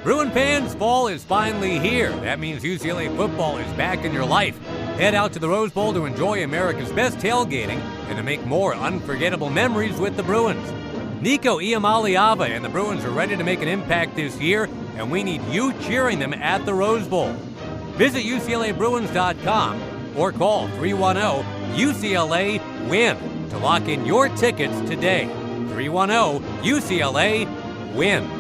Bruin fans, fall is finally here. That means UCLA football is back in your life. Head out to the Rose Bowl to enjoy America's best tailgating and to make more unforgettable memories with the Bruins. Nico Iamaleava and the Bruins are ready to make an impact this year, and we need you cheering them at the Rose Bowl. Visit UCLABruins.com or call 310-UCLA-WIN to lock in your tickets today. 310-UCLA-WIN.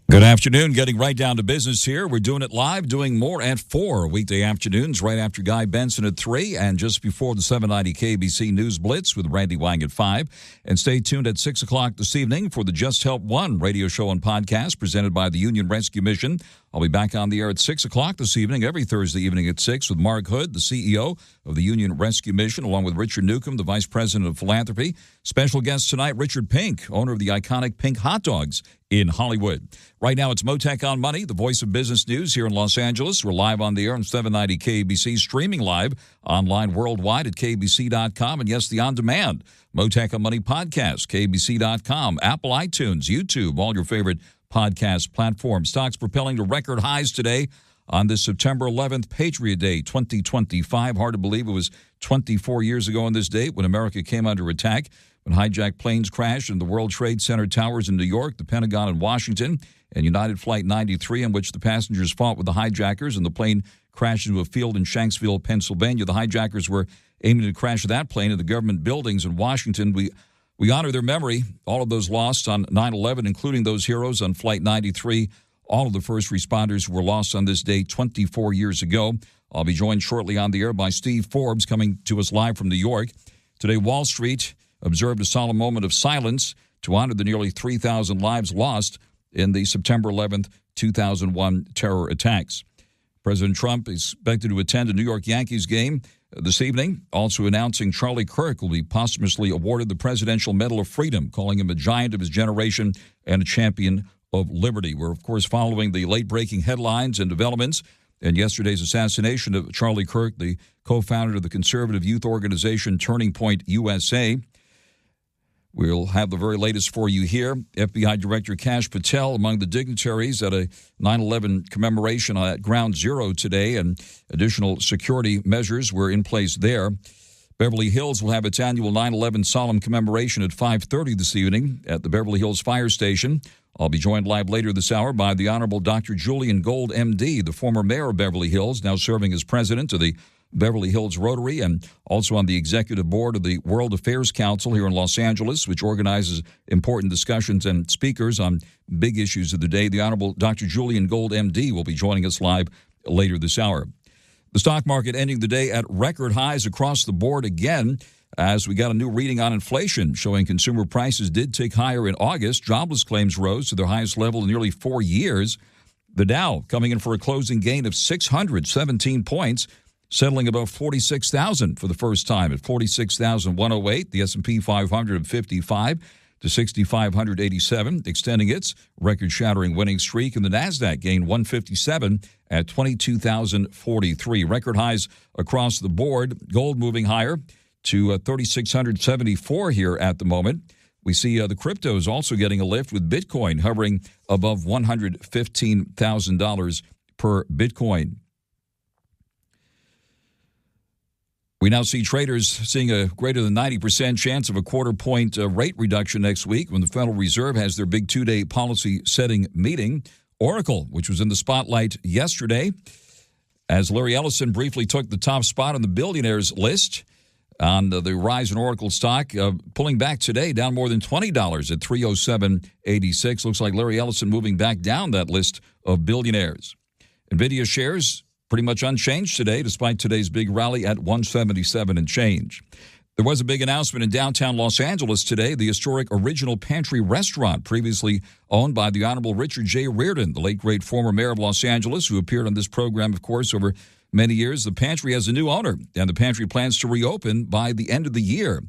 Good afternoon. Getting right down to business here. We're doing it live, doing more at 4 weekday afternoons, right after Guy Benson at 3 and just before the 790 KBC News Blitz with Randy Wang at 5. And stay tuned at 6 o'clock this evening for the Just Help One radio show and podcast presented by the Union Rescue Mission. I'll be back on the air at 6 o'clock this evening, every Thursday evening at 6 with Mark Hood, the CEO of the Union Rescue Mission, along with Richard Newcomb, the Vice President of Philanthropy. Special guest tonight, Richard Pink, owner of the iconic Pink Hot Dogs in Hollywood. Right now, it's Mottek On Money, the voice of business news here in Los Angeles. We're live on the air on 790 KBC, streaming live online worldwide at KBC.com. And yes, the on-demand Mottek On Money podcast, KBC.com, Apple, iTunes, YouTube, all your favorite podcast platforms. Stocks propelling to record highs today on this September 11th, Patriot Day 2025. Hard to believe it was 24 years ago on this date when America came under attack, when hijacked planes crashed in the World Trade Center towers in New York, the Pentagon in Washington, and United Flight 93, in which the passengers fought with the hijackers, and the plane crashed into a field in Shanksville, Pennsylvania. The hijackers were aiming to crash that plane into government buildings in Washington. We honor their memory, all of those lost on 9/11, including those heroes on Flight 93, all of the first responders who were lost on this day 24 years ago. I'll be joined shortly on the air by Steve Forbes, coming to us live from New York. Today, Wall Street observed a solemn moment of silence to honor the nearly 3,000 lives lost in the September 11th, 2001 terror attacks. President Trump is expected to attend a New York Yankees game this evening, also announcing Charlie Kirk will be posthumously awarded the Presidential Medal of Freedom, calling him a giant of his generation and a champion of liberty. We're, of course, following the late-breaking headlines and developments in yesterday's assassination of Charlie Kirk, the co-founder of the conservative youth organization Turning Point USA. We'll have the very latest for you here. FBI Director Kash Patel among the dignitaries at a 9/11 commemoration at Ground Zero today, and additional security measures were in place there. Beverly Hills will have its annual 9/11 solemn commemoration at 5:30 this evening at the Beverly Hills Fire Station. I'll be joined live later this hour by the Honorable Dr. Julian Gold, M.D., the former mayor of Beverly Hills, now serving as president of the Beverly Hills Rotary, and also on the executive board of the World Affairs Council here in Los Angeles, which organizes important discussions and speakers on big issues of the day. The Honorable Dr. Julian Gold, M.D., will be joining us live later this hour. The stock market ending the day at record highs across the board again, as we got a new reading on inflation showing consumer prices did tick higher in August. Jobless claims rose to their highest level in nearly 4 years. The Dow coming in for a closing gain of 617 points, settling above 46,000 for the first time at 46,108. The S&P 500 of 55 to 6,587, extending its record-shattering winning streak. And the NASDAQ gained 157 at 22,043. Record highs across the board. Gold moving higher to 3,674 here at the moment. We see the cryptos also getting a lift, with Bitcoin hovering above $115,000 per Bitcoin. We now see traders seeing a greater than 90% chance of a quarter-point rate reduction next week when the Federal Reserve has their big two-day policy-setting meeting. Oracle, which was in the spotlight yesterday, as Larry Ellison briefly took the top spot on the billionaires list on the rise in Oracle stock, pulling back today, down more than $20 at $307.86. Looks like Larry Ellison moving back down that list of billionaires. NVIDIA shares pretty much unchanged today, despite today's big rally at 177 and change. There was a big announcement in downtown Los Angeles today. The historic Original Pantry restaurant, previously owned by the Honorable Richard J. Reardon, the late great former mayor of Los Angeles, who appeared on this program, of course, over many years. The pantry has a new owner, and the pantry plans to reopen by the end of the year.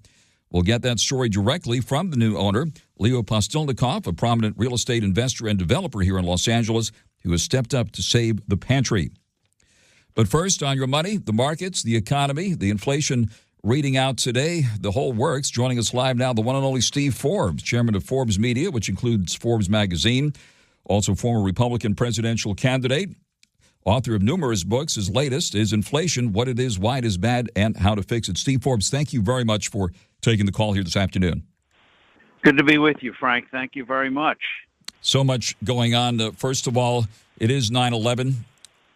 We'll get that story directly from the new owner, Leo Postilnikov, a prominent real estate investor and developer here in Los Angeles, who has stepped up to save the pantry. But first, on your money, the markets, the economy, the inflation reading out today, the whole works. Joining us live now, the one and only Steve Forbes, chairman of Forbes Media, which includes Forbes Magazine, also former Republican presidential candidate, author of numerous books. His latest is Inflation, What It Is, Why It Is Bad, and How to Fix It. Steve Forbes, thank you very much for taking the call here this afternoon. Good to be with you, Frank. Thank you very much. So much going on. First of all, it is 9/11.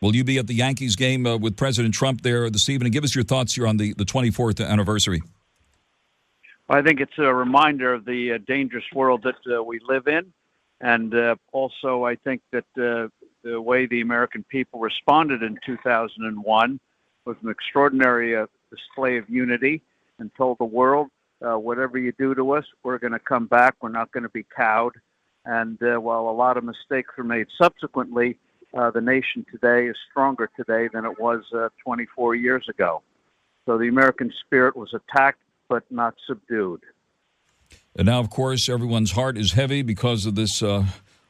Will you be at the Yankees game with President Trump there this evening? Give us your thoughts here on the 24th anniversary. I think it's a reminder of the dangerous world that we live in. And also, I think that the way the American people responded in 2001 was an extraordinary display of unity and told the world, whatever you do to us, we're going to come back. We're not going to be cowed. And while a lot of mistakes were made subsequently, the nation today is stronger today than it was 24 years ago. So the American spirit was attacked, but not subdued. And now, of course, everyone's heart is heavy because of this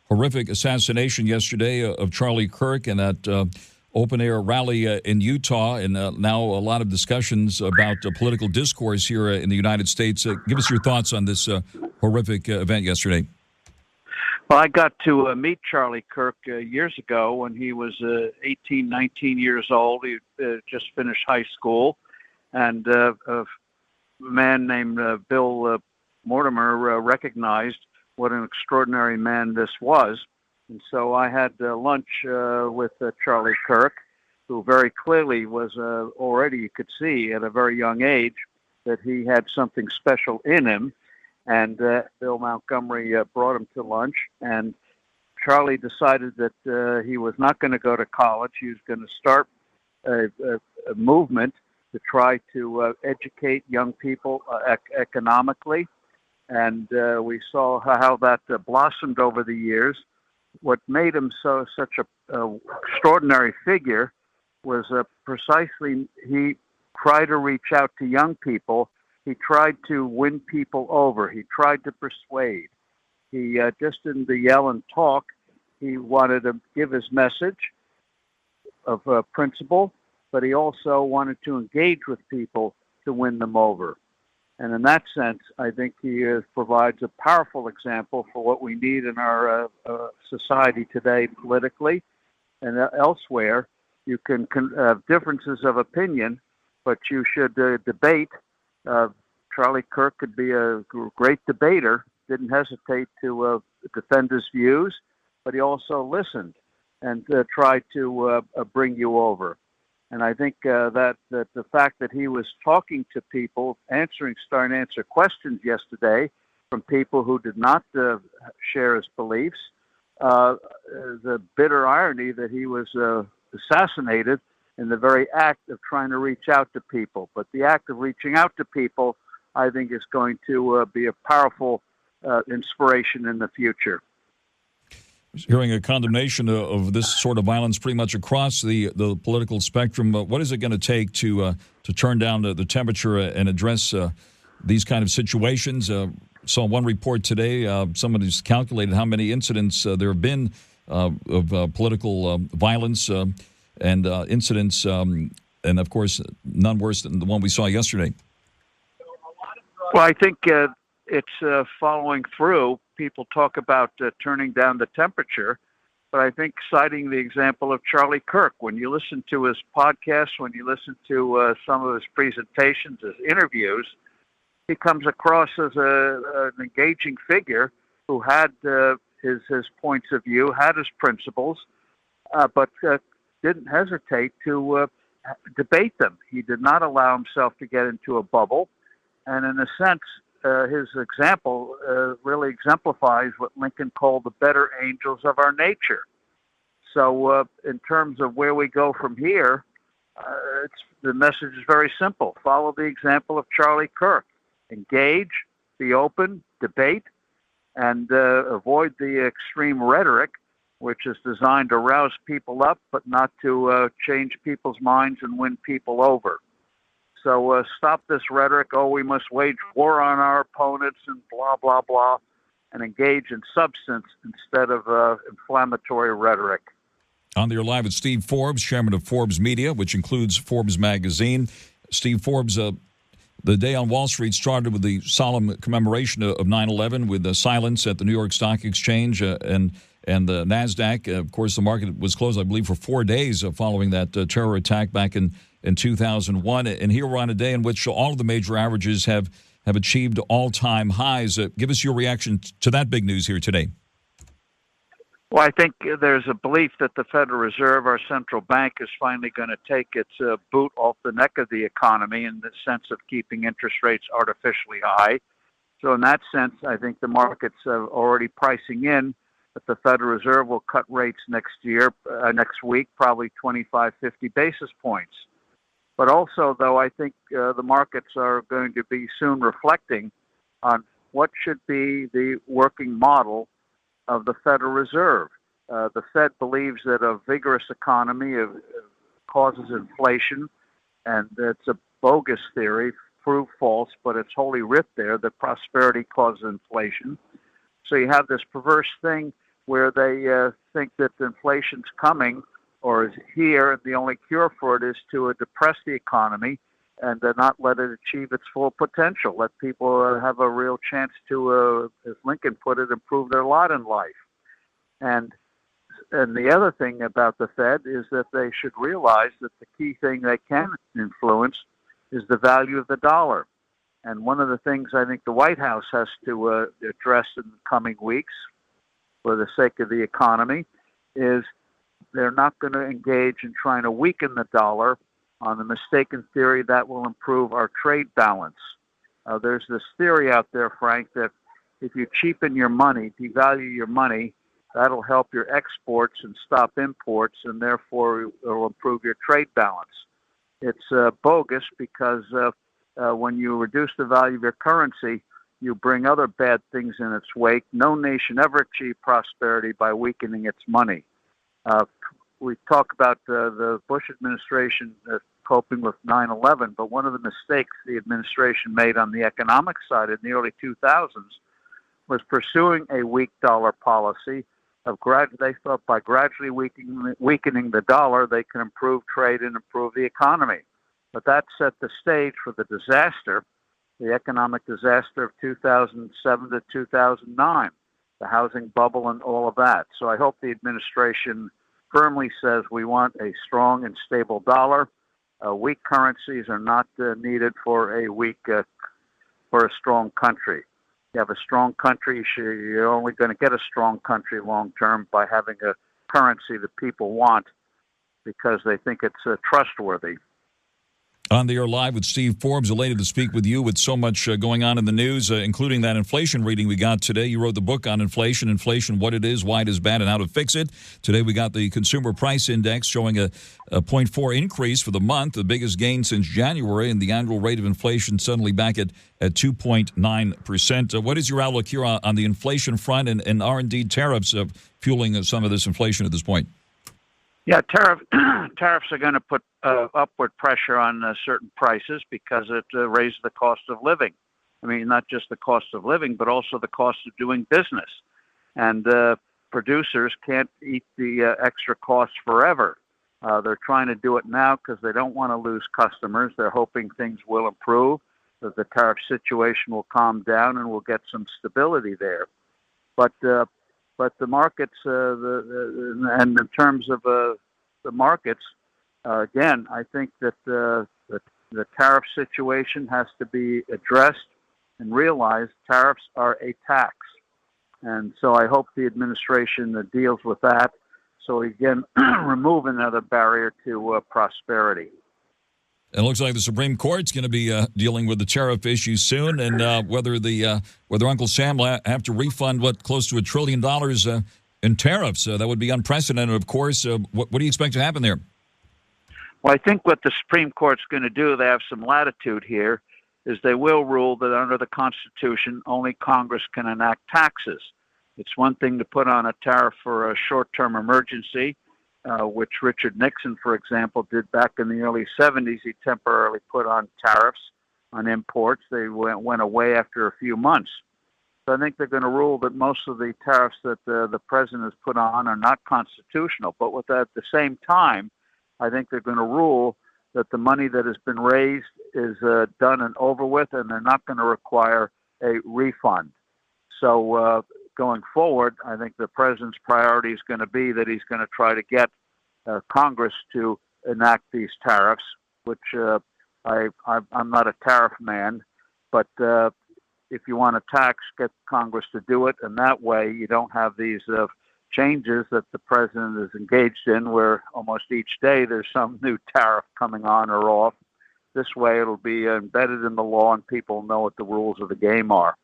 horrific assassination yesterday of Charlie Kirk and that open-air rally in Utah, and now a lot of discussions about political discourse here in the United States. Give us your thoughts on this horrific event yesterday. Well, I got to meet Charlie Kirk years ago when he was 18, 19 years old. He just finished high school, and a man named Bill Mortimer recognized what an extraordinary man this was. And so I had lunch with Charlie Kirk, who very clearly was already, you could see at a very young age, that he had something special in him. And Bill Montgomery brought him to lunch. And Charlie decided that he was not going to go to college. He was going to start a movement to try to educate young people economically. And we saw how that blossomed over the years. What made him such a extraordinary figure was precisely he tried to reach out to young people. He tried to win people over. He tried to persuade. He just didn't yell and talk. He wanted to give his message of principle, but he also wanted to engage with people to win them over. And in that sense, I think he provides a powerful example for what we need in our society today politically and elsewhere. You can have differences of opinion, but you should debate. Charlie Kirk could be a great debater, didn't hesitate to defend his views, but he also listened and tried to bring you over. And I think that the fact that he was talking to people, starting to answer questions yesterday from people who did not share his beliefs, the bitter irony that he was assassinated in the very act of trying to reach out to people. But the act of reaching out to people, I think, is going to be a powerful inspiration in the future. Hearing a condemnation of this sort of violence pretty much across the political spectrum, what is it going to take to turn down the temperature and address these kind of situations? Saw one report today, somebody's calculated how many incidents there have been of political violence and incidents, and of course, none worse than the one we saw yesterday. Well, I think it's following through. People talk about turning down the temperature, but I think citing the example of Charlie Kirk, when you listen to his podcast, when you listen to some of his presentations, his interviews, he comes across as an engaging figure who had his points of view, had his principles, but didn't hesitate to debate them. He did not allow himself to get into a bubble, and in a sense, his example really exemplifies what Lincoln called the better angels of our nature. So in terms of where we go from here, the message is very simple. Follow the example of Charlie Kirk. Engage, be open, debate, and avoid the extreme rhetoric, which is designed to rouse people up, but not to change people's minds and win people over. So stop this rhetoric, we must wage war on our opponents and blah, blah, blah, and engage in substance instead of inflammatory rhetoric. On there live with Steve Forbes, chairman of Forbes Media, which includes Forbes Magazine. Steve Forbes, the day on Wall Street started with the solemn commemoration of 9/11 with the silence at the New York Stock Exchange, and And the NASDAQ, of course, the market was closed, I believe, for 4 days following that terror attack back in 2001. And here we're on a day in which all of the major averages have achieved all-time highs. Give us your reaction to that big news here today. Well, I think there's a belief that the Federal Reserve, our central bank, is finally going to take its boot off the neck of the economy in the sense of keeping interest rates artificially high. So in that sense, I think the markets are already pricing in that the Federal Reserve will cut rates next week, probably 25, 50 basis points. But also, though, I think the markets are going to be soon reflecting on what should be the working model of the Federal Reserve. The Fed believes that a vigorous economy causes inflation, and it's a bogus theory, proved false, but it's wholly writ there, that prosperity causes inflation. So you have this perverse thing where they think that inflation's coming or is here, and the only cure for it is to depress the economy and not let it achieve its full potential. Let people have a real chance to, as Lincoln put it, improve their lot in life. And the other thing about the Fed is that they should realize that the key thing they can influence is the value of the dollar. And one of the things I think the White House has to address in the coming weeks, for the sake of the economy, is they're not going to engage in trying to weaken the dollar on the mistaken theory that will improve our trade balance. There's this theory out there, Frank, that if you cheapen your money, devalue your money, that'll help your exports and stop imports, and therefore it will improve your trade balance. It's bogus because when you reduce the value of your currency, you bring other bad things in its wake. No nation ever achieved prosperity by weakening its money. We talk about the Bush administration coping with 9/11, but one of the mistakes the administration made on the economic side in the early 2000s was pursuing a weak dollar policy. They thought by gradually weakening the dollar, they can improve trade and improve the economy. But that set the stage for the disaster, the economic disaster of 2007 to 2009, the housing bubble and all of that. So I hope the administration firmly says we want a strong and stable dollar. Weak currencies are not needed for a strong country. You have a strong country, you're only going to get a strong country long term by having a currency that people want because they think it's trustworthy. On the air live with Steve Forbes, elated to speak with you with so much going on in the news, including that inflation reading we got today. You wrote the book on inflation, what it is, why it is bad, and how to fix it. Today we got the Consumer Price Index showing a 0.4 increase for the month, the biggest gain since January, and the annual rate of inflation suddenly back at 2.9%. What is your outlook here on the inflation front, and are indeed tariffs fueling some of this inflation at this point? Yeah, tariffs are going to put upward pressure on certain prices because it raises the cost of living. I mean, not just the cost of living, but also the cost of doing business. And producers can't eat the extra costs forever. They're trying to do it now because they don't want to lose customers. They're hoping things will improve, that the tariff situation will calm down and we'll get some stability there. But the markets, and in terms of the markets, again, I think that the tariff situation has to be addressed and realized tariffs are a tax. And so I hope the administration deals with that so we can remove another barrier to prosperity. It looks like the Supreme Court's going to be dealing with the tariff issue soon, and whether Uncle Sam will have to refund close to $1 trillion in tariffs. That would be unprecedented, of course. What do you expect to happen there? Well, I think what the Supreme Court's going to do, they have some latitude here, is they will rule that under the Constitution, only Congress can enact taxes. It's one thing to put on a tariff for a short-term emergency, which Richard Nixon, for example, did back in the early 70s. He temporarily put on tariffs on imports. They went away after a few months. So I think they're going to rule that most of the tariffs that the president has put on are not constitutional. But with that, at the same time, I think they're going to rule that the money that has been raised is done and over with, and they're not going to require a refund. So going forward, I think the president's priority is going to be that he's going to try to get Congress to enact these tariffs, which I'm not a tariff man, but if you want to tax, get Congress to do it, and that way you don't have these changes that the president is engaged in, where almost each day there's some new tariff coming on or off. This way it'll be embedded in the law and people know what the rules of the game are.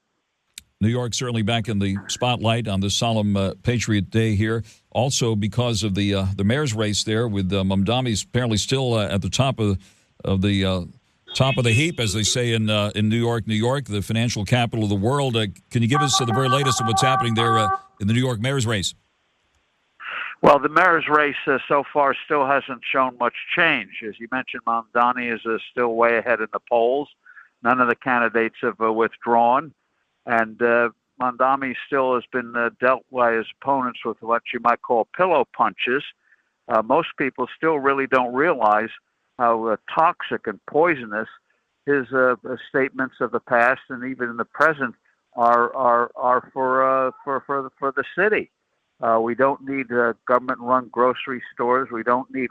New York certainly back in the spotlight on this solemn Patriot Day here. Also because of the mayor's race there, with Mamdani apparently still at the top of the heap, as they say in New York, the financial capital of the world. Can you give us the very latest of what's happening there in the New York mayor's race? Well, the mayor's race so far still hasn't shown much change. As you mentioned, Mamdani is still way ahead in the polls. None of the candidates have withdrawn. And Mamdani still has been dealt by his opponents with what you might call pillow punches. Most people still really don't realize how toxic and poisonous his statements of the past and even in the present are for the city. We don't need government-run grocery stores. We don't need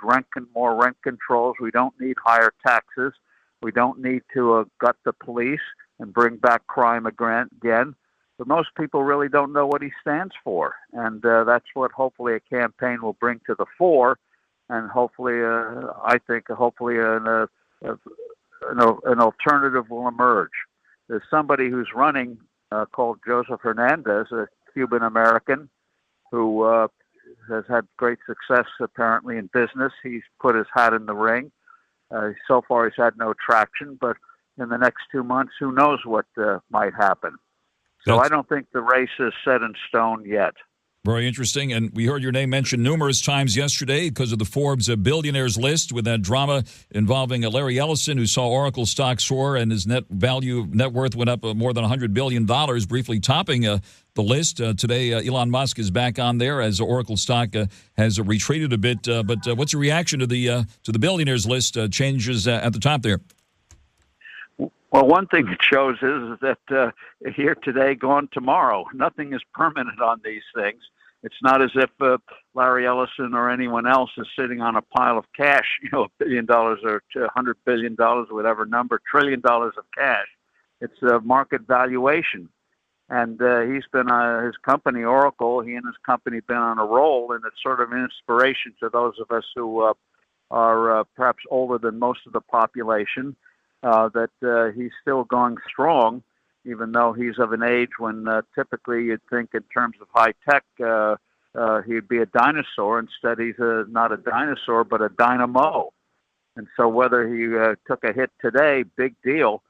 more rent controls. We don't need higher taxes. We don't need to gut the police and bring back crime again. But most people really don't know what he stands for, and that's what hopefully a campaign will bring to the fore. And hopefully, I think, hopefully an alternative will emerge. There's somebody who's running called Joseph Hernandez, a Cuban American, who has had great success apparently in business. He's put his hat in the ring. So far, he's had no traction, but in the next 2 months, who knows what might happen. So I don't think the race is set in stone yet. Very interesting. And we heard your name mentioned numerous times yesterday because of the Forbes billionaires list, with that drama involving Larry Ellison, who saw Oracle stock soar and his net worth went up more than $100 billion, briefly topping the list. Today, Elon Musk is back on there as Oracle stock has retreated a bit. But what's your reaction to the billionaires list changes at the top there? Well, one thing it shows is that here today, gone tomorrow. Nothing is permanent on these things. It's not as if Larry Ellison or anyone else is sitting on a pile of cash, $1 billion or $100 billion, whatever number, $1 trillion of cash. It's a market valuation. And he's been, his company, Oracle, he and his company been on a roll, and it's sort of an inspiration to those of us who are perhaps older than most of the population, that he's still going strong, even though he's of an age when typically you'd think in terms of high tech he'd be a dinosaur. Instead, he's not a dinosaur, but a dynamo. And so whether he took a hit today, big deal.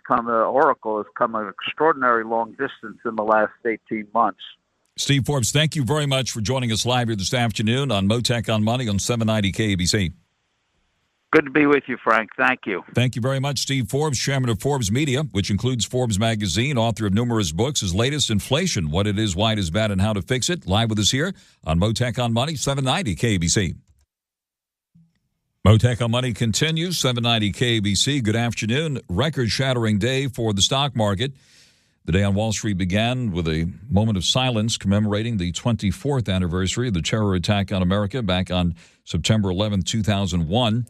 Oracle has come an extraordinary long distance in the last 18 months. Steve Forbes, thank you very much for joining us live here this afternoon on Mottek On Money on 790 KABC. Good to be with you, Frank. Thank you. Thank you very much, Steve Forbes, chairman of Forbes Media, which includes Forbes magazine, author of numerous books. His latest, Inflation, What It Is, Why It Is Bad, and How to Fix It. Live with us here on Mottek On Money, 790 KABC. Mottek On Money continues, 790 KABC. Good afternoon. Record-shattering day for the stock market. The day on Wall Street began with a moment of silence commemorating the 24th anniversary of the terror attack on America back on September 11, 2001.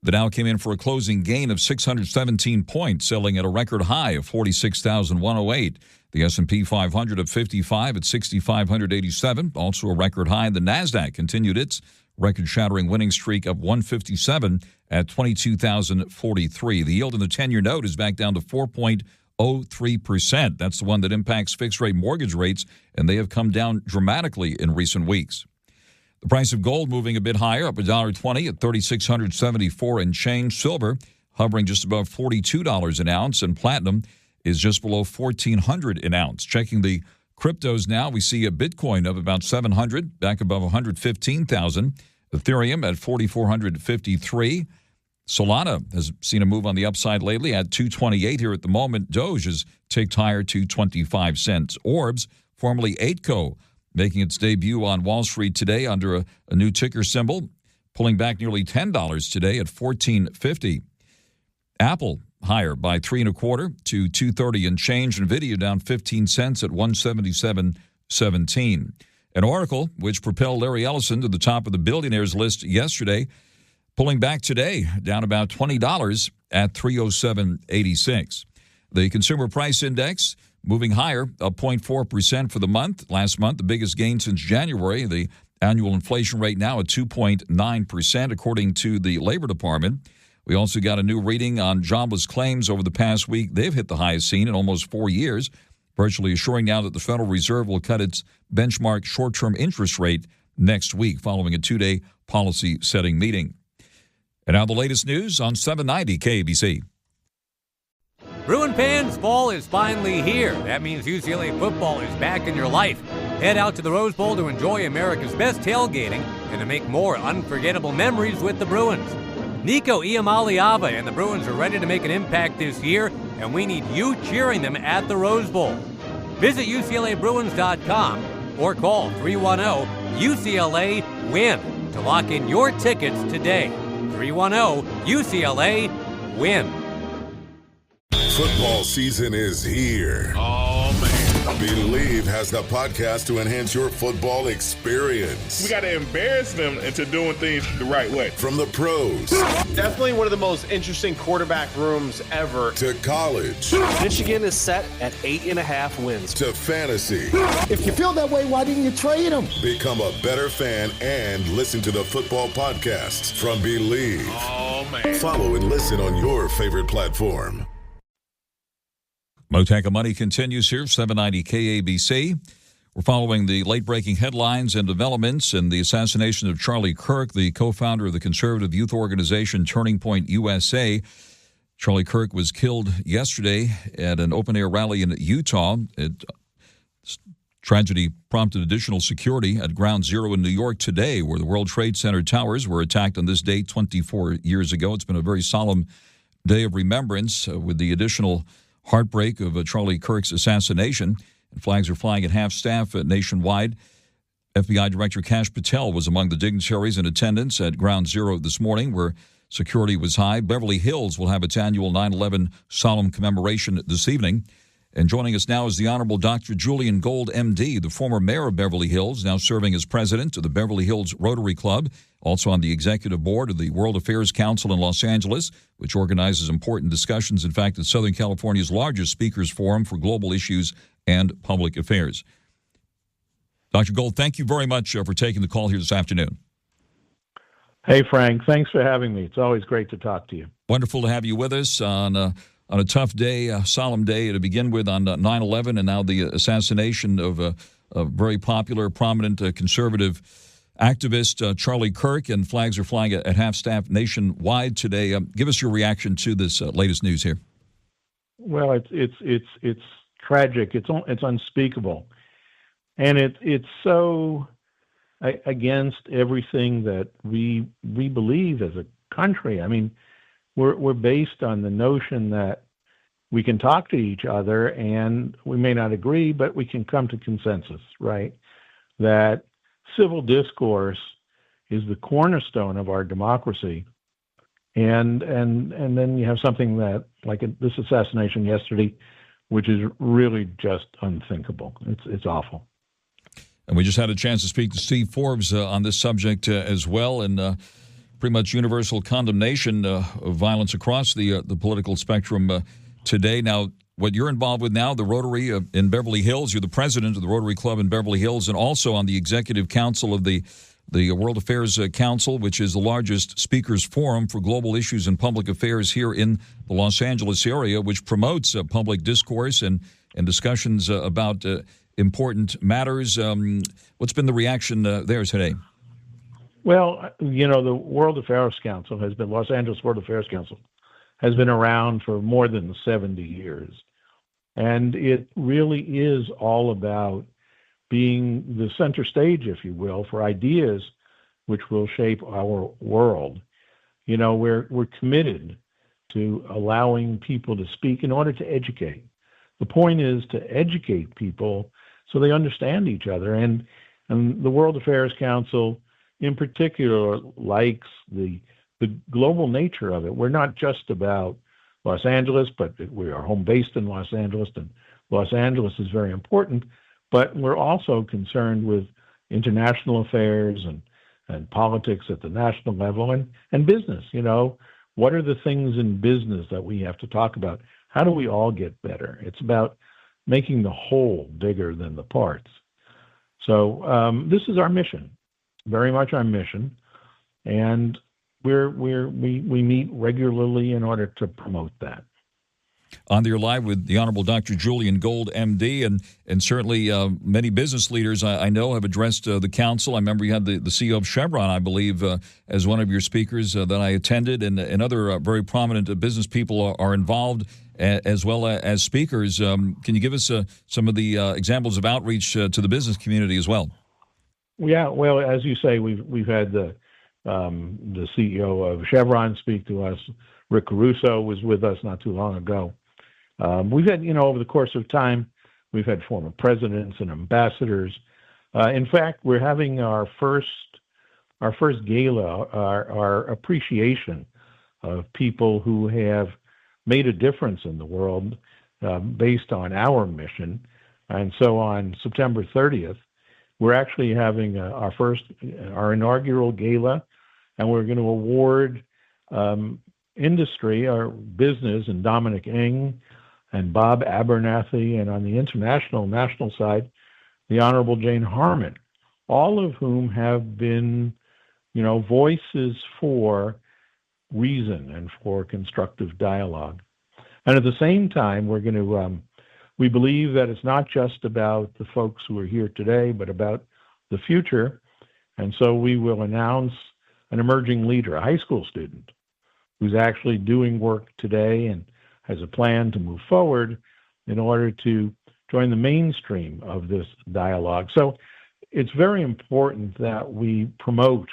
The Dow came in for a closing gain of 617 points, selling at a record high of 46,108. The S&P 500 of 55 at 6,587, also a record high. The NASDAQ continued its record-shattering winning streak of 157 at 22,043. The yield in the 10-year note is back down to 4.03%. That's the one that impacts fixed-rate mortgage rates, and they have come down dramatically in recent weeks. The price of gold moving a bit higher, up $1.20 at $3,674 and change. Silver hovering just above $42 an ounce, and platinum is just below $1,400 an ounce. Checking the cryptos now, we see a Bitcoin of about 700, back above 115,000. Ethereum at 4,453. Solana has seen a move on the upside lately at 228 here at the moment. Doge has ticked higher to 25 cents. Orbs, formerly Eightco, making its debut on Wall Street today under a new ticker symbol, pulling back nearly $10 today at $14.50. Apple higher by 3.25 to $2.30 and change. Nvidia down 15 cents at $177 17. And Oracle, which propelled Larry Ellison to the top of the billionaires list yesterday, pulling back today, down about $20 at 307.86. The Consumer Price Index moving higher, up 0.4% for the month. Last month, the biggest gain since January. The annual inflation rate now at 2.9%, according to the Labor Department. We also got a new reading on jobless claims over the past week. They've hit the highest seen in almost 4 years, virtually assuring now that the Federal Reserve will cut its benchmark short-term interest rate next week following a 2-day policy-setting meeting. And now the latest news on 790 KABC. Bruin fans, fall is finally here. That means UCLA football is back in your life. Head out to the Rose Bowl to enjoy America's best tailgating and to make more unforgettable memories with the Bruins. Nico Iamaleava and the Bruins are ready to make an impact this year, and we need you cheering them at the Rose Bowl. Visit UCLABruins.com or call 310-UCLA-WIN to lock in your tickets today. 310-UCLA-WIN. Football season is here. Oh, man. Believe has the podcast to enhance your football experience. We got to embarrass them into doing things the right way. From the pros. Definitely one of the most interesting quarterback rooms ever. To college. Michigan is set at 8.5 wins. To fantasy. If you feel that way, why didn't you trade him? Become a better fan and listen to the football podcasts from Believe. Oh, man. Follow and listen on your favorite platform. Mottek On Money continues here, 790 KABC. We're following the late-breaking headlines and developments in the assassination of Charlie Kirk, the co-founder of the conservative youth organization Turning Point USA. Charlie Kirk was killed yesterday at an open-air rally in Utah. Tragedy prompted additional security at Ground Zero in New York today, where the World Trade Center towers were attacked on this date 24 years ago. It's been a very solemn day of remembrance with the additional heartbreak of Charlie Kirk's assassination. And flags are flying at half-staff nationwide. FBI Director Kash Patel was among the dignitaries in attendance at Ground Zero this morning, where security was high. Beverly Hills will have its annual 9/11 solemn commemoration this evening. And joining us now is the Honorable Dr. Julian Gold, M.D., the former mayor of Beverly Hills, now serving as president of the Beverly Hills Rotary Club, also on the executive board of the World Affairs Council in Los Angeles, which organizes important discussions. In fact, it's Southern California's largest speakers forum for global issues and public affairs. Dr. Gold, thank you very much for taking the call here this afternoon. Hey, Frank. Thanks for having me. It's always great to talk to you. Wonderful to have you with us on a tough day, a solemn day to begin with on 9/11, and now the assassination of a very popular, prominent conservative activist, Charlie Kirk, and flags are flying at half-staff nationwide today. Give us your reaction to this latest news here. Well, it's tragic. It's unspeakable, and it's so against everything that we believe as a country. I mean, we're based on the notion that we can talk to each other and we may not agree, but we can come to consensus, right? That civil discourse is the cornerstone of our democracy. And then you have something that, like this assassination yesterday, which is really just unthinkable. It's awful. And we just had a chance to speak to Steve Forbes on this subject as well, and pretty much universal condemnation of violence across the political spectrum today. Now, what you're involved with now, the Rotary in Beverly Hills, you're the president of the Rotary Club in Beverly Hills, and also on the executive council of the World Affairs Council, which is the largest speakers forum for global issues and public affairs here in the Los Angeles area, which promotes public discourse and discussions about important matters. What's been the reaction there today? Well, the World Affairs Council Los Angeles World Affairs Council has been around for more than 70 years. And it really is all about being the center stage, if you will, for ideas which will shape our world. We're committed to allowing people to speak in order to educate. The point is to educate people so they understand each other. And the World Affairs Council in particular likes the global nature of it. We're not just about Los Angeles, but we are home based in Los Angeles, and Los Angeles is very important, but we're also concerned with international affairs and politics at the national level and business. What are the things in business that we have to talk about? How do we all get better? It's about making the whole bigger than the parts. So this is our mission, very much our mission, and we meet regularly in order to promote that. On there live with the Honorable Dr. Julian Gold, M.D., and certainly many business leaders I know have addressed the council. I remember you had the CEO of Chevron, I believe, as one of your speakers that I attended, and other very prominent business people are involved as well as speakers. Can you give us some of the examples of outreach to the business community as well? Yeah, well, as you say, we've had the CEO of Chevron speak to us. Rick Caruso was with us not too long ago. We've had, over the course of time, we've had former presidents and ambassadors. In fact, we're having our first gala, our appreciation of people who have made a difference in the world based on our mission. And so on September 30th, we're actually having our inaugural gala, and we're going to award industry, our business, and Dominic Ng and Bob Abernathy, and on the national side, the Honorable Jane Harmon, all of whom have been, voices for reason and for constructive dialogue. And at the same time, we're going to, we believe that it's not just about the folks who are here today, but about the future. And so we will announce an emerging leader, a high school student, who's actually doing work today and has a plan to move forward in order to join the mainstream of this dialogue. So it's very important that we promote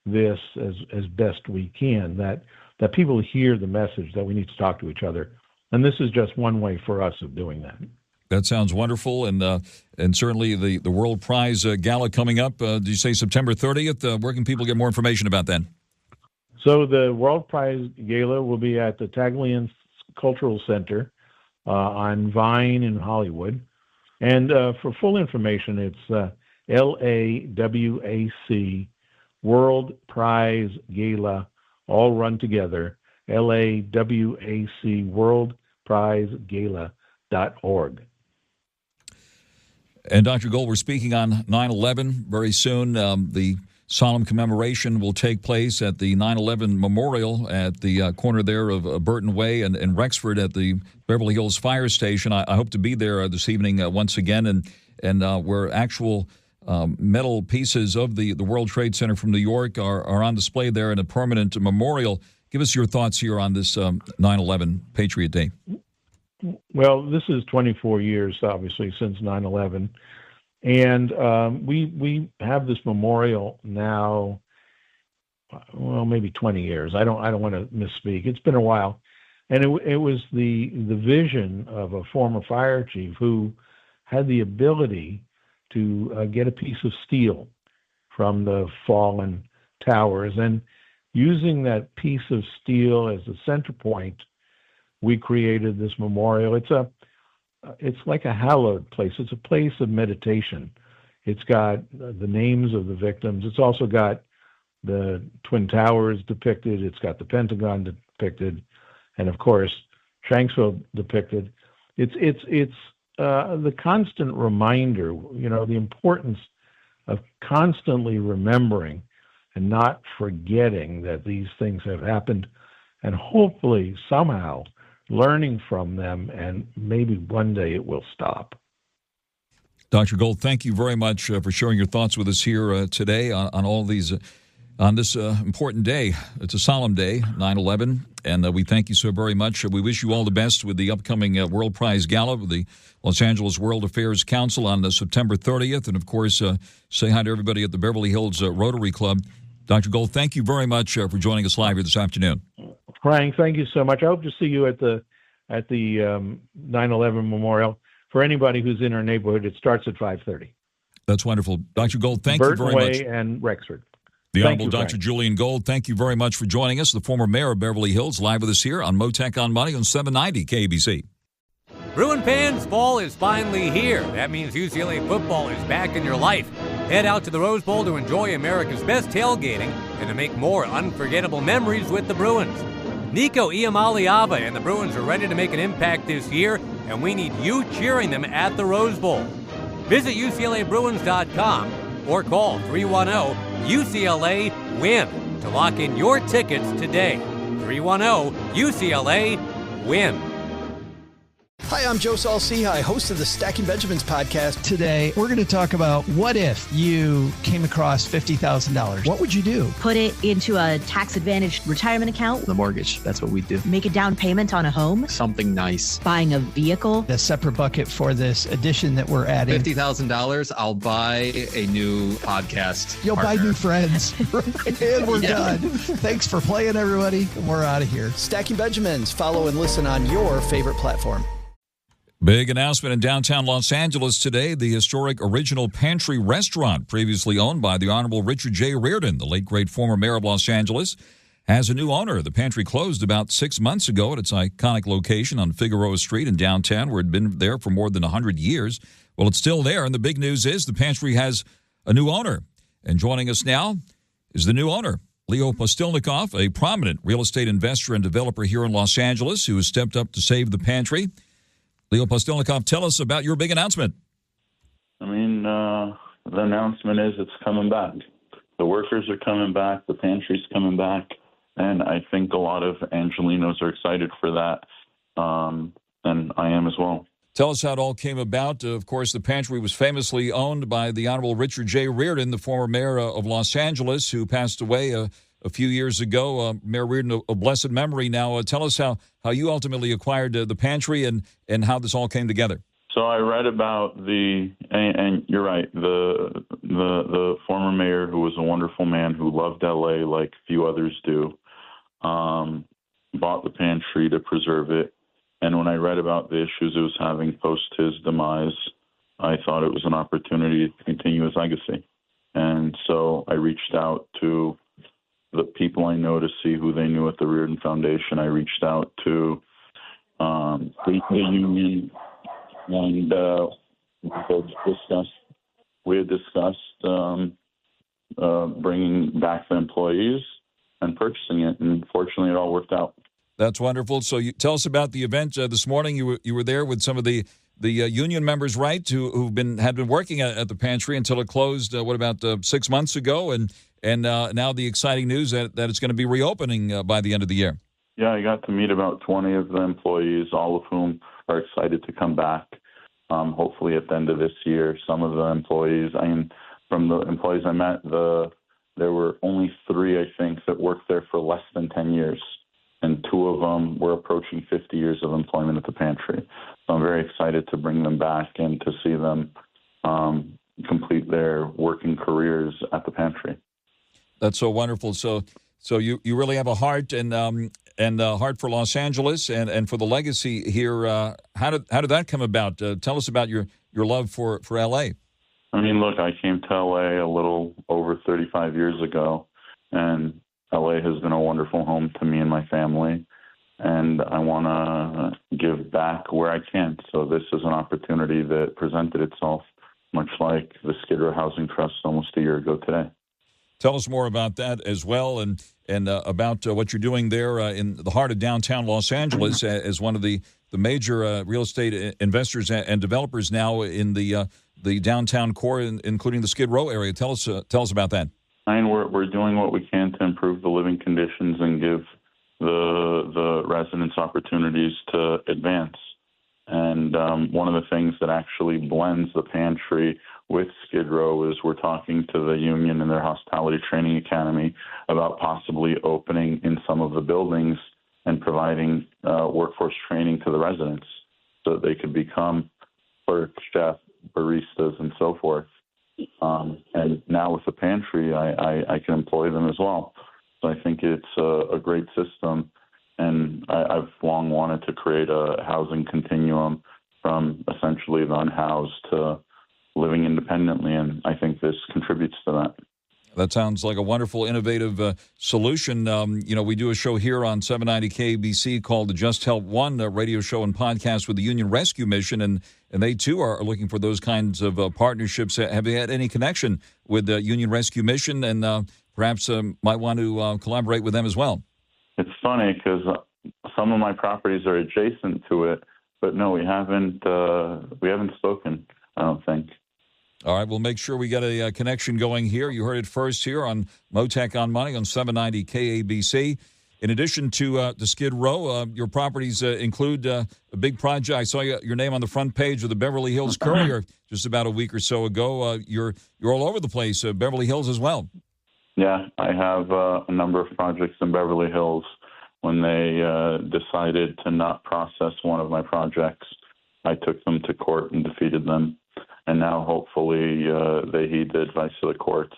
this as best we can, that people hear the message that we need to talk to each other. And this is just one way for us of doing that. That sounds wonderful, and certainly the World Prize Gala coming up. Did you say September 30th? Where can people get more information about that? So the World Prize Gala will be at the Taglian Cultural Center on Vine in Hollywood. And for full information, it's LAWAC World Prize Gala, all run together, LAWAC World Prize Gala.org. And Dr. Gold, we're speaking on 9/11 very soon. The solemn commemoration will take place at the 9/11 Memorial at the corner there of Burton Way and Rexford at the Beverly Hills Fire Station. I hope to be there this evening once again, and where actual metal pieces of the World Trade Center from New York are on display there in a permanent memorial. Give us your thoughts here on this 9/11 Patriot Day. Well, this is 24 years, obviously, since 9/11. And we have this memorial now, well, maybe 20 years. I don't want to misspeak. It's been a while. And it was the vision of a former fire chief who had the ability to get a piece of steel from the fallen towers. And using that piece of steel as the center point, we created this memorial. It's like a hallowed place. It's a place of meditation. It's got the names of the victims. It's also got the Twin Towers depicted. It's got the Pentagon depicted, and of course, Shanksville depicted. It's the constant reminder, the importance of constantly remembering and not forgetting that these things have happened, and hopefully somehow learning from them, and maybe one day it will stop. Dr. Gold, thank you very much for sharing your thoughts with us here today on all these, on this important day. It's a solemn day, 9/11, and we thank you so very much. We wish you all the best with the upcoming World Prize Gala with the Los Angeles World Affairs Council on September 30th, and of course, say hi to everybody at the Beverly Hills Rotary Club. Dr. Gold, thank you very much for joining us live here this afternoon. Frank, thank you so much. I hope to see you at the 9/11 Memorial. For anybody who's in our neighborhood, it starts at 5:30. That's wonderful. Dr. Gold, thank you very much. Burton Way and Rexford. The Honorable Dr. Julian Gold, thank you very much for joining us, the former mayor of Beverly Hills, live with us here on Mottek On Money on 790 KBC. Bruin fans, fall is finally here. That means UCLA football is back in your life. Head out to the Rose Bowl to enjoy America's best tailgating and to make more unforgettable memories with the Bruins. Nico Iamaleava and the Bruins are ready to make an impact this year, and we need you cheering them at the Rose Bowl. Visit UCLABruins.com or call 310-UCLA-WIN to lock in your tickets today. 310-UCLA-WIN. Hi, I'm Joe Saul-Sehy, host of the Stacking Benjamins podcast. Today, we're going to talk about what if you came across $50,000. What would you do? Put it into a tax-advantaged retirement account. The mortgage, that's what we do. Make a down payment on a home. Something nice. Buying a vehicle. A separate bucket for this addition that we're adding. $50,000, I'll buy a new podcast. You'll buy new friends. And we're done. Thanks for playing, everybody. We're out of here. Stacking Benjamins. Follow and listen on your favorite platform. Big announcement in downtown Los Angeles today. The historic Original Pantry restaurant, previously owned by the Honorable Richard J. Riordan, the late great former mayor of Los Angeles, has a new owner. The pantry closed about 6 months ago at its iconic location on Figueroa Street in downtown, where it had been there for more than 100 years. Well, it's still there, and the big news is the pantry has a new owner. And joining us now is the new owner, Leo PUSTILNIKOV, a prominent real estate investor and developer here in Los Angeles who has stepped up to save the pantry. Leo PUSTILNIKOV, tell us about your big announcement. I mean, the announcement is it's coming back. The workers are coming back. The pantry's coming back. And I think a lot of Angelenos are excited for that. And I am as well. Tell us how it all came about. Of course, the pantry was famously owned by the Honorable Richard J. Riordan, the former mayor of Los Angeles, who passed away a few years ago. Mayor Riordan, of blessed memory. Now, tell us how you ultimately acquired the pantry and how this all came together. So I read about and you're right, the former mayor, who was a wonderful man who loved L.A. like few others do, bought the pantry to preserve it. And when I read about the issues it was having post his demise, I thought it was an opportunity to continue his legacy. And so I reached out to the people I know to see who they knew at the Riordan Foundation. I reached out to the union, and we had discussed bringing back the employees and purchasing it, and fortunately it all worked out. That's wonderful. So you tell us about the event this morning. You were there with some of the union members, right, who've had been working at the pantry until it closed, about 6 months ago, and now the exciting news that it's going to be reopening by the end of the year. Yeah, I got to meet about 20 of the employees, all of whom are excited to come back, hopefully at the end of this year. Some of the employees, from the employees I met, there were only 3, I think, that worked there for less than 10 years. And 2 of them were approaching 50 years of employment at the pantry. So I'm very excited to bring them back and to see them complete their working careers at the pantry. That's so wonderful. So you really have a heart and a heart for Los Angeles and for the legacy here. How did that come about? Tell us about your love for L.A. I mean, look, I came to L.A. a little over 35 years ago, and L.A. has been a wonderful home to me and my family, and I want to give back where I can. So this is an opportunity that presented itself, much like the Skid Row Housing Trust almost a year ago today. Tell us more about that as well, and about what you're doing there in the heart of downtown Los Angeles as one of the major real estate investors and developers now in the downtown core, including the Skid Row area. Tell us about that. We're doing what we can to improve the living conditions and give the residents opportunities to advance. And one of the things that actually blends the pantry with Skid Row is we're talking to the union and their hospitality training academy about possibly opening in some of the buildings and providing workforce training to the residents so that they could become clerk, chef, baristas, and so forth. And now with the pantry, I can employ them as well. So I think it's a great system, and I've long wanted to create a housing continuum from essentially the unhoused to living independently, and I think this contributes to that. That sounds like a wonderful, innovative solution. We do a show here on 790 KBC called the Just Help One radio show and podcast with the Union Rescue Mission, and they, too, are looking for those kinds of partnerships. Have you had any connection with the Union Rescue Mission and perhaps might want to collaborate with them as well? It's funny because some of my properties are adjacent to it, but no, we haven't spoken, I don't think. All right, we'll make sure we get a connection going here. You heard it first here on Mottek On Money on 790 KABC. In addition to Skid Row, your properties include a big project. I saw your name on the front page of the Beverly Hills Courier just about a week or so ago. You're all over the place, Beverly Hills as well. Yeah, I have a number of projects in Beverly Hills. When they decided to not process one of my projects, I took them to court and defeated them. And now, hopefully, they heed the advice of the courts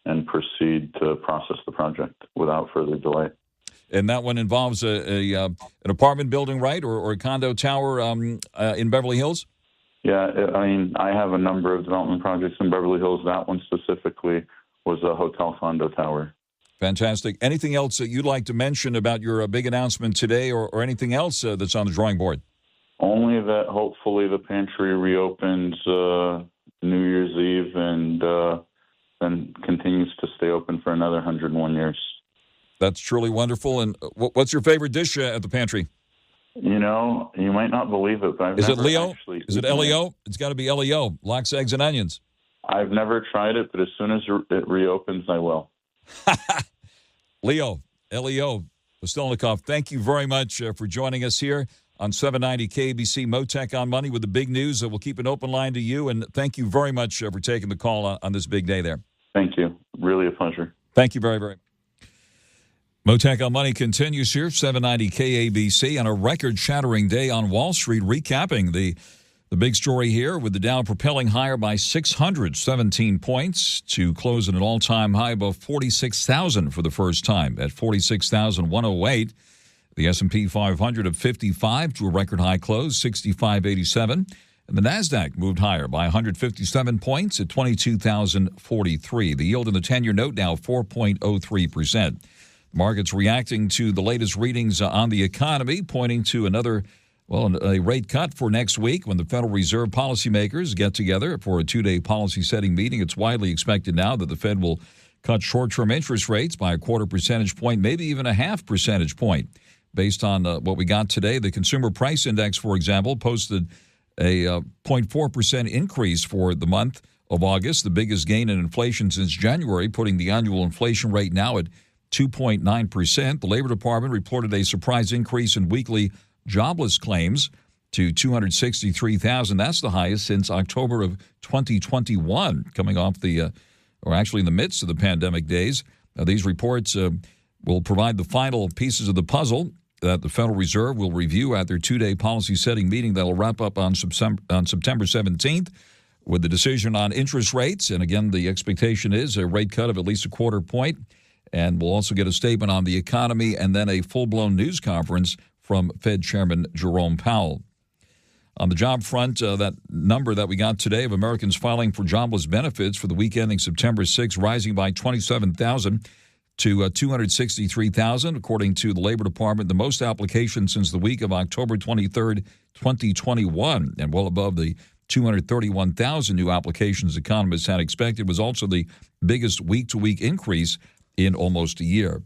and proceed to process the project without further delay. And that one involves an apartment building, right, or a condo tower in Beverly Hills? Yeah, I have a number of development projects in Beverly Hills. That one specifically was a hotel condo tower. Fantastic. Anything else that you'd like to mention about your big announcement today or anything else that's on the drawing board? Only that hopefully the pantry reopens New Year's Eve and then continues to stay open for another 101 years. That's truly wonderful. And what's your favorite dish at the pantry? You might not believe it, but Is it Leo? Is it LEO? It's got to be LEO, lox, eggs, and onions. I've never tried it, but as soon as it reopens, I will. Leo, PUSTILNIKOV, thank you very much for joining us here on 790 KBC Mottek On Money with the big news. We'll keep an open line to you, and thank you very much for taking the call on this big day there. Thank you. Really a pleasure. Thank you very, very much. Mottek On Money continues here, 790 KABC, on a record-shattering day on Wall Street, recapping the big story here with the Dow propelling higher by 617 points to close at an all-time high above 46,000 for the first time at 46,108. The S&P 500 of 55 to a record high close, 6587. And the NASDAQ moved higher by 157 points at 22,043. The yield in the 10-year note now 4.03%. Markets reacting to the latest readings on the economy, pointing to a rate cut for next week when the Federal Reserve policymakers get together for a two-day policy-setting meeting. It's widely expected now that the Fed will cut short-term interest rates by a quarter percentage point, maybe even a half percentage point. Based on what we got today, the Consumer Price Index, for example, posted a 0.4% increase for the month of August, the biggest gain in inflation since January, putting the annual inflation rate now at 2.9%. The Labor Department reported a surprise increase in weekly jobless claims to 263,000. That's the highest since October of 2021, coming off in the midst of the pandemic days. These reports will provide the final pieces of the puzzle that the Federal Reserve will review at their two-day policy-setting meeting that will wrap up on September 17th with the decision on interest rates. And again, the expectation is a rate cut of at least a quarter point. And we'll also get a statement on the economy and then a full-blown news conference from Fed Chairman Jerome Powell. On the job front, that number that we got today of Americans filing for jobless benefits for the week ending September 6th, rising by 27,000 to 263,000, according to the Labor Department, the most applications since the week of October 23rd, 2021, and well above the 231,000 new applications economists had expected. Was also the biggest week-to-week increase in almost a year.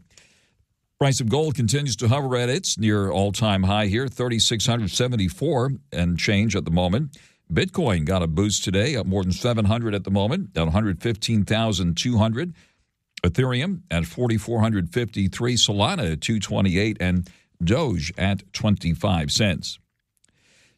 Price of gold continues to hover at its near all-time high here, 3,674 and change at the moment. Bitcoin got a boost today, up more than 700 at the moment, at 115,200. Ethereum at 4,453, Solana at 228, and Doge at 25 cents.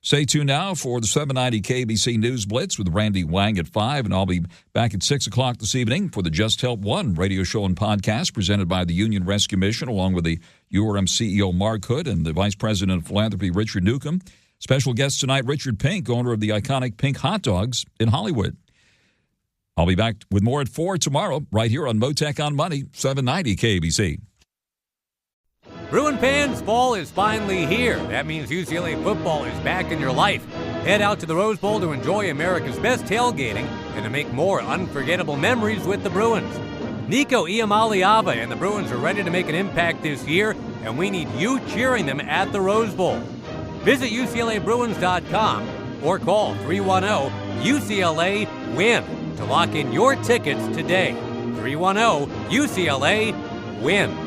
Stay tuned now for the 790 KBC News Blitz with Randy Wang at 5, and I'll be back at 6 o'clock this evening for the Just Help One radio show and podcast presented by the Union Rescue Mission, along with the URM CEO Mark Hood and the Vice President of Philanthropy Richard Newcomb. Special guest tonight, Richard Pink, owner of the iconic Pink Hot Dogs in Hollywood. I'll be back with more at 4 tomorrow, right here on Mottek On Money, 790 KBC. Bruin fans, fall is finally here. That means UCLA football is back in your life. Head out to the Rose Bowl to enjoy America's best tailgating and to make more unforgettable memories with the Bruins. Nico Iamaleava and the Bruins are ready to make an impact this year, and we need you cheering them at the Rose Bowl. Visit UCLABruins.com or call 310-UCLA-WIN to lock in your tickets today. 310-UCLA-WIN.